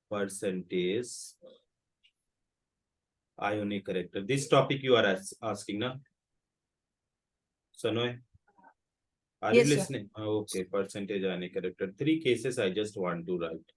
percentage ionic character. This topic you are asking, na? Sanoy, are you Yes, sir. listening? Okay, percentage ionic character. 3 cases I just want to write,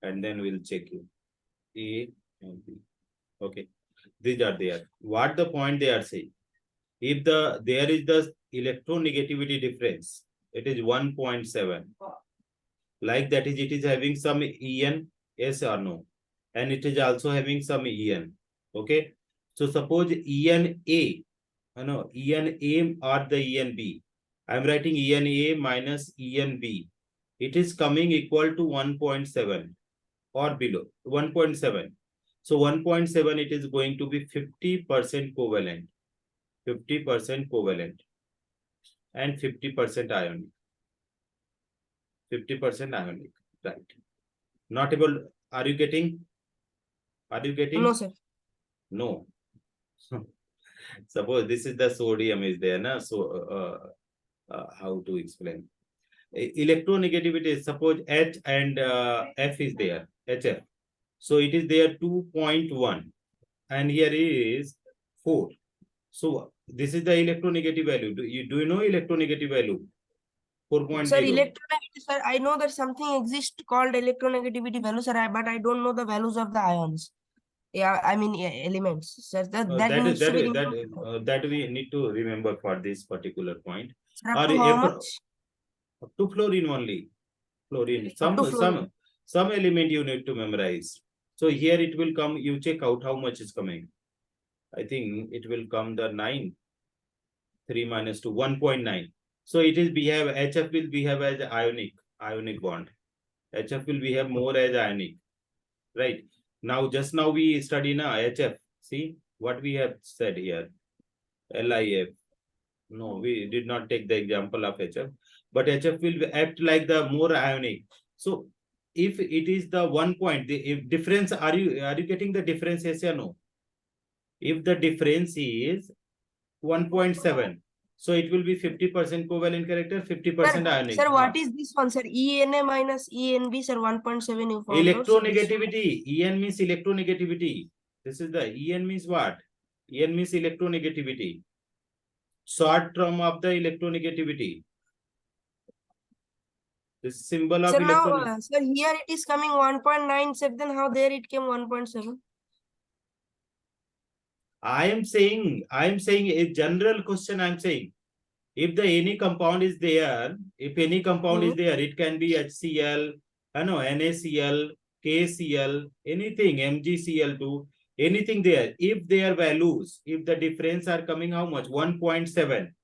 and then we'll check you. A and B. Okay, these are there. What the point they are saying? If there is the electronegativity difference, it is 1.7. Like that is, it is having some En, yes or no, and it is also having some En. Okay, so suppose En A, no, En A or the En B. I am writing En A minus En B. It is coming equal to 1.7 or below 1.7. So 1.7, it is going to be 50% covalent, 50% covalent, and 50% ionic. 50% ionic, right? Not able. Are you getting? Are you getting? No, sir. No. Suppose this is the sodium is there, na? So how to explain? Electronegativity. Suppose H and F is there. HF. So it is there 2.1, and here is 4. So this is the electronegative value. Do you know electronegative value? 4.0. Sir, electronegativity, sir, I know that something exists called electronegativity value, sir, but I don't know the values of the ions. Yeah, I mean elements. Sir, that That is needs to that be is that remembered. that we need to remember for this particular point. Sir, up Or to how much? up to fluorine only. Fluorine. Up to fluorine. Some element you need to memorize. So here it will come. You check out how much is coming. I think it will come the 9. 3 minus 2, 1.9. So it is behave. HF will behave as ionic bond. HF will behave more as ionic. Right. Now just now we study na HF. See what we have said here. LIF. No, we did not take the example of HF, but HF will act like the more ionic. So if it is the 1 point, if difference, are you getting the difference? Yes or no? If the difference is 1.7, so it will be 50% covalent character, 50% ionic. Sir, what is this one, sir? ENA minus ENB, sir, 1.7 you found out, sir. Electronegativity. En means electronegativity. This is the En means what? En means electronegativity. Short term of the electronegativity. This symbol of Sir, now, electron. sir, here it is coming 1.9, sir, then how there it came 1.7? I am saying a general question. I am saying, if the any compound is there, if any compound is there, it can be HCl, NaCl, KCl, anything, MgCl2, anything there. If their values, if the difference are coming how much? 1.7.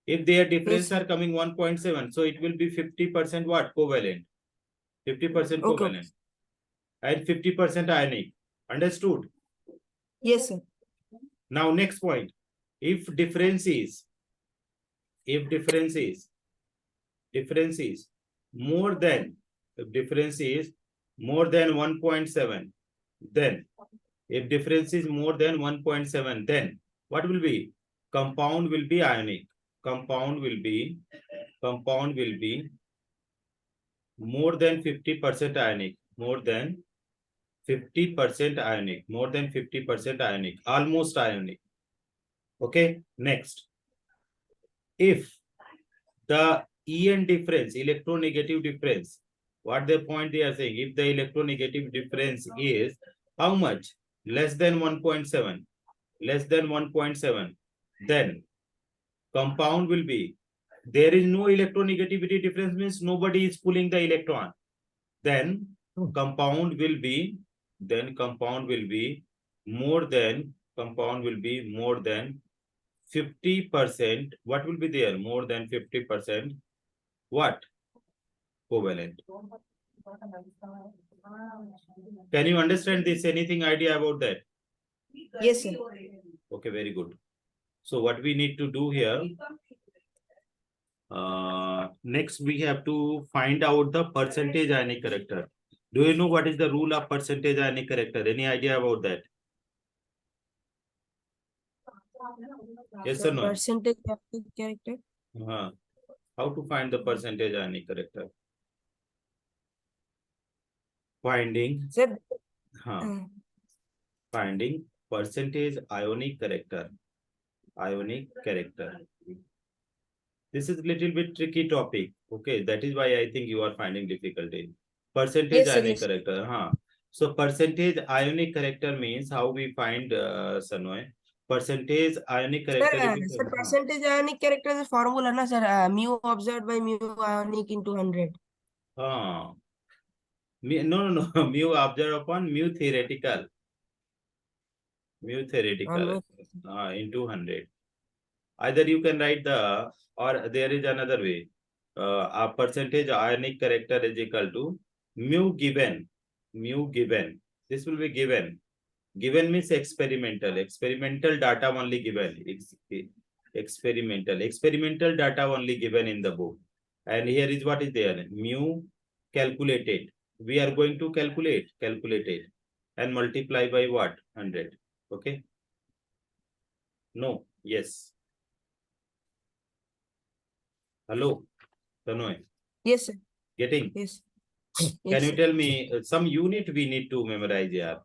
If their difference are coming 1.7, so it will be 50% what? Covalent. 50% covalent. And 50% ionic. Understood? Yes, sir. Now next point. If difference is more than, if difference is more than 1.7, then if difference is more than 1.7, then what will be? Compound will be ionic. Compound will be more than 50% ionic. More than 50% ionic. More than 50% ionic. Almost ionic. Okay. Next, if the En difference, electronegative difference, what the point they are saying, if the electronegative difference is how much? Less than 1.7, less than 1.7, then compound will be, there is no electronegativity difference, means nobody is pulling the electron, then compound will be more than 50%. What will be there? More than 50%. What? Covalent. Can you understand this? Anything idea about that? Yes, sir. Okay, very good. So what we need to do here, next we have to find out the percentage ionic character. Do you know what is the rule of percentage ionic character? Any idea about that? Yes or no? Percentage character. How to find the percentage ionic character? Finding, Sir, finding percentage ionic character. Ionic character. This is little bit tricky topic. Okay, that is why I think you are finding difficulty. Percentage yes, sir, ionic yes. character. So percentage ionic character means how we find Sanoy. Percentage ionic character is Sir, equal. percentage ionic character is a formula, na, sir. Mu observed by mu ionic into 100. No. Mu observed upon mu theoretical. Mu theoretical into 100. Either you can write the, or there is another way. A percentage ionic character is equal to mu given. Mu given. This will be given. Given means experimental. Experimental data only given. Experimental data only given in the book. And here is what is there. Mu calculated. We are going to calculate it and multiply by what? 100. Okay. No. Yes. Hello. Tanoy. Yes, sir. Getting? Yes. Can Yes, you sir. tell me some unit we need to memorize here?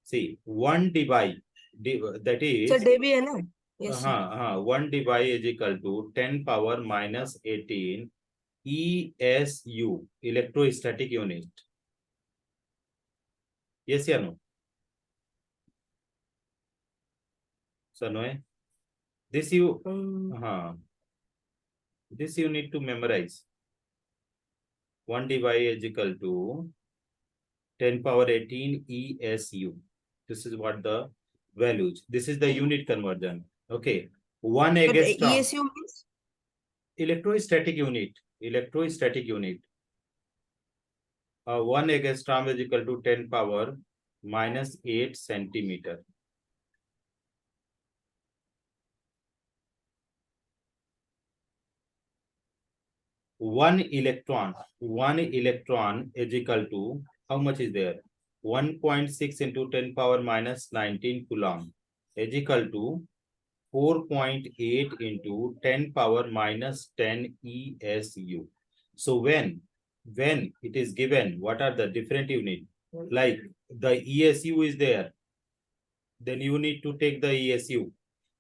See, 1 divide, that Sir, is, dB hai na? Yes, sir. 1 divide is equal to 10 power minus 18 ESU, electrostatic unit. Yes or no? So, no, this you, this you need to memorize. 1 divide is equal to 10 power 18 ESU. This is what the values. This is the unit conversion. Okay. 1 Sir, angstrom. ESU means? Electrostatic unit. Electrostatic unit. 1 angstrom is equal to 10 power minus 8 centimeter. One electron is equal to, how much is there? 1.6 into 10 power minus 19 coulomb is equal to 4.8 into 10 power minus 10 ESU. So when it is given, what are the different units? Like the ESU is there, then you need to take the ESU.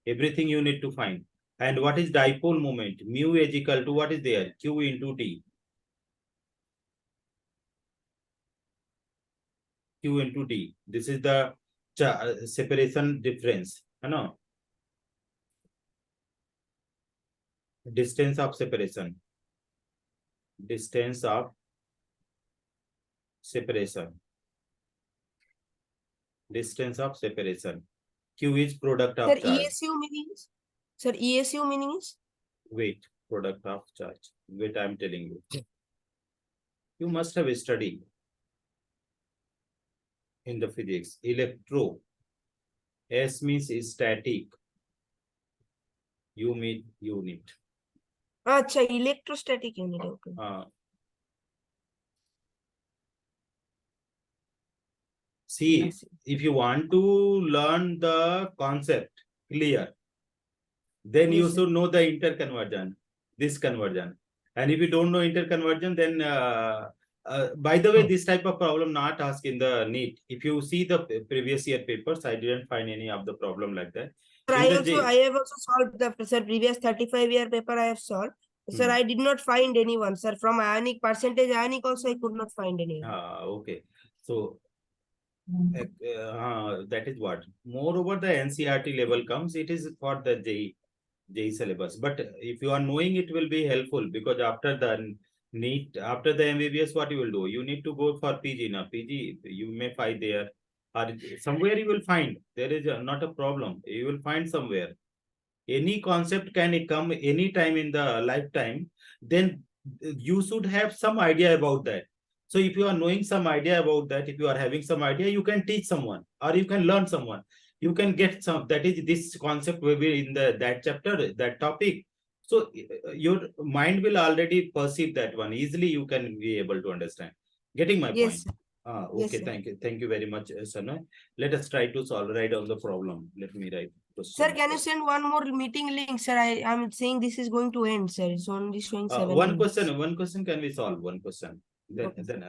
Everything you need to find. And what is dipole moment? Mu is equal to what is there? Q into T. Q into T. This is the separation difference. No? Distance of separation. Distance of separation. Distance of separation. Q is product of Sir, charge. ESU meanings? Sir, ESU meanings? Wait, product of charge. Wait, I'm telling you. You must have studied in the physics. Electro. S means static. U means unit. Acha, electrostatic unit. Okay. See, if you want to learn the concept clear, then Yes, you sir. should know the interconversion, this conversion. And if you don't know interconversion, then by the way, this type of problem not asked in the NEET. If you see the previous year papers, I didn't find any of the problem like that. Sir, In the I have also solved the, sir, previous 35-year paper I have solved. Sir, I did not find anyone, sir. From ionic, percentage ionic also, I could not find anyone. Okay. So, that is what. Moreover, the NCERT level comes, it is for the JEE syllabus. But if you are knowing, it will be helpful, because after the NEET, after the MBBS, what you will do? You need to go for PG. Now, PG, you may find there, or somewhere you will find. There is not a problem. You will find somewhere. Any concept can come any time in the lifetime. Then you should have some idea about that. So if you are knowing some idea about that, if you are having some idea, you can teach someone, or you can learn someone. You can get some, that is, this concept will be in that chapter, that topic. So your mind will already perceive that one. Easily you can be able to understand. Getting my point? Yes, sir. Okay, Yes, thank you. Thank you very much, Sana. Let us try to write down the problem. Let me write Sir, question. can you send one more meeting link, sir? I'm saying this is going to end, sir. It's only showing 7 One minutes. question can we solve? One question. Then, Okay. then,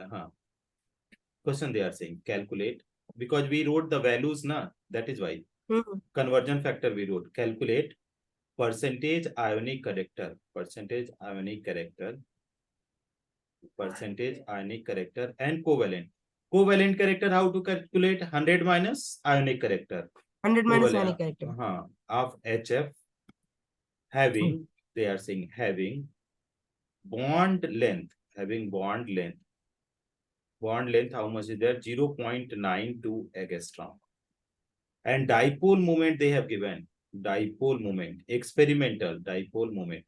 Question they are saying calculate, because we wrote the values na, that is why. Conversion factor we wrote, calculate percentage ionic character, percentage ionic character and covalent. Covalent character, how to calculate? 100 minus ionic character. 100 minus ionic Covalent character. of HF having, they are saying having bond length, bond length, how much is there? 0.92 angstrom. And dipole moment they have given, dipole moment, experimental dipole moment.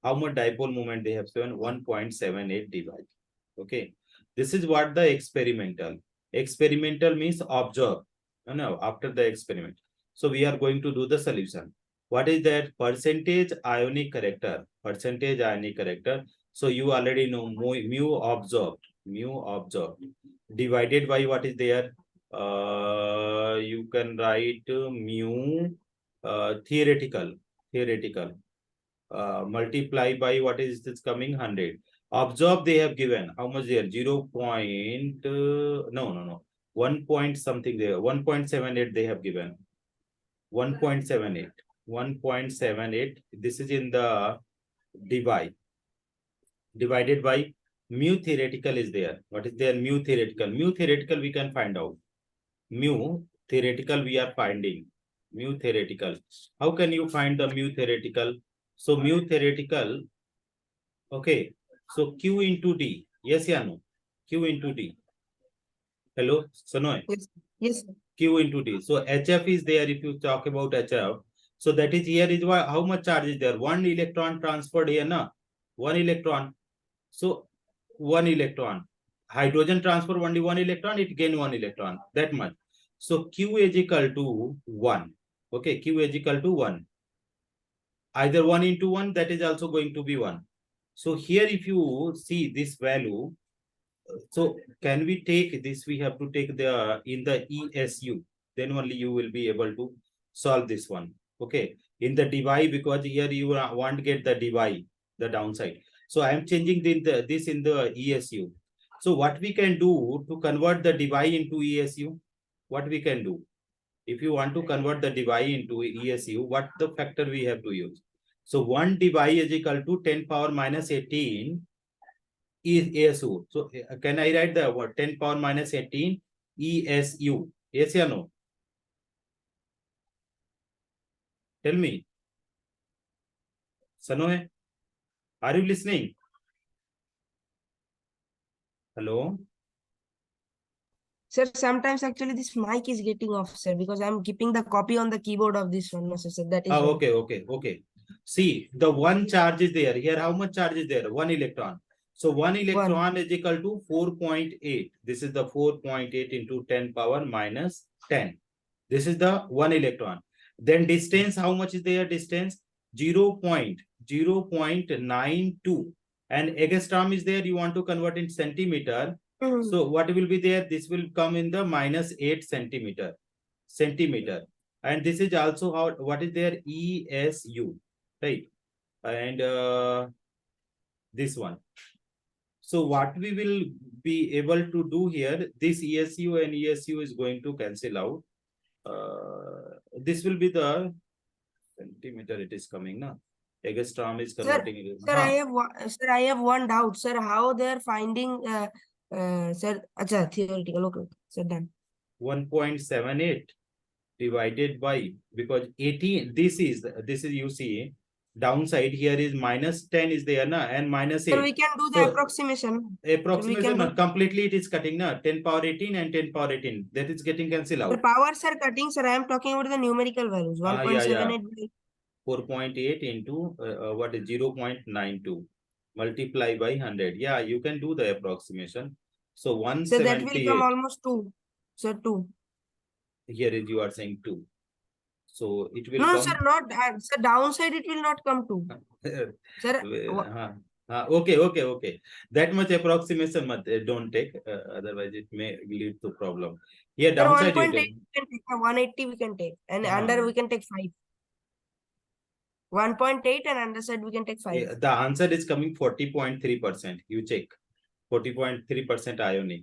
How much dipole moment they have given? 1.78 divide. Okay, this is what the experimental. Experimental means observe. No, after the experiment. So we are going to do the solution. What is that? Percentage ionic character. Percentage ionic character. So you already know mu observed. Mu observed divided by what is there? You can write mu theoretical multiply by what is this coming? 100. Observe they have given how much there? 0. No 1 point something there, 1.78 they have given. 1.78. This is in the divided by mu theoretical is there. What is there? Mu theoretical we can find out. Mu theoretical we are finding. Mu theoretical. How can you find the mu theoretical? So mu theoretical, okay. So Q into D. Yes, yeah, no. Q into D. Hello, Sanoy. Yes. Q into D. So HF is there if you talk about HF. So that is here is why how much charge is there? 1 electron transferred here, na? 1 electron. So 1 electron. Hydrogen transfer only 1 electron, it gain 1 electron. That much. So Q is equal to 1. Okay, Q is equal to 1. Either 1 into 1, that is also going to be 1. So here if you see this value, so can we take this? We have to take the in the ESU. Then only you will be able to solve this one. Okay, in the dy, because here you want to get the dy, the downside. So I am changing this in the ESU. So what we can do to convert the dy into ESU? What we can do? If you want to convert the dy into ESU, what the factor we have to use? So 1 dy is equal to 10 power minus 18 is ESU. So can I write the what 10 power minus 18 ESU? Yes or no? Tell me. Sanoy, are you listening? Hello? Sir, sometimes actually this mic is getting off, sir, because I'm keeping the copy on the keyboard of this one, sir. That is Okay. See, the one charge is there. Here, how much charge is there? 1 electron. So 1 electron is equal to 4.8. This is the 4.8 into 10 power minus 10. This is the 1 electron. Then distance, how much is there? Distance 0.92. And angstrom is there. You want to convert in centimeter. So what will be there? This will come in the minus 8 centimeter. And this is also how what is there? ESU, right? And this one. So what we will be able to do here, this ESU and ESU is going to cancel out. This will be the centimeter it is coming now. Angstrom is converting it. Sir, I have one doubt, sir. How they are finding sir, acha, theoretical. Okay, sir, done. 1.78 divided by, because 18, this is you see downside here is minus 10 is there na, and minus 8. Sir, we can do the approximation. Approximation, not completely it is cutting na, 10 power 18 and 10 power 18, that is getting cancelled out. The powers are cutting, sir. I am talking about the numerical values. 1.78. 4.8 into what is 0.92 multiply by 100. Yeah, you can do the approximation. So 178. So that will come almost 2. Sir, 2. Here is you are saying 2. So it will no, come. Sir, not sir, downside it will not come 2. Sir, okay. That much approximation don't take, otherwise it may lead to problem. Here downside 1.8 we can take, 180 we can take, and under we can take 5. 1.8 and underside we can take 5. The answer is coming 40.3%. You check 40.3% ionic.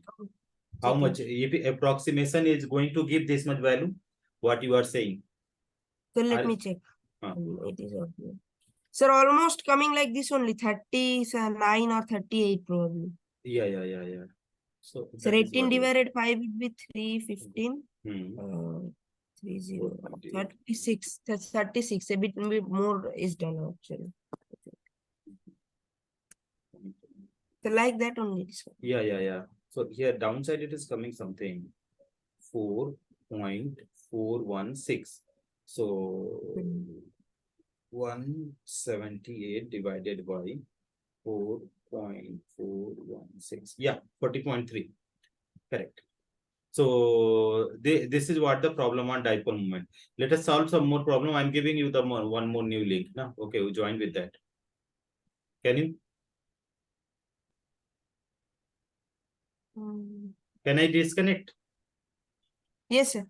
How checking. much? If approximation is going to give this much value, what you are saying? So let I'll- me check. Huh. It is okay. Sir, almost coming like this only, 39 or 38 probably. Yeah. So Sir, that is 18 what. divided 5 would be 315. Hmm. 30, 4.8. 36. That's 36. A bit more is done actually. So like that only. Yeah. So here downside it is coming something 4.416. So Hmm. 178 divided by 4.416. Yeah, 40.3. Correct. So this is what the problem on dipole moment. Let us solve some more problem. I'm giving you the one more new link. Now, okay, you join with that. Can you? Hmm. Can I disconnect? Yes, sir.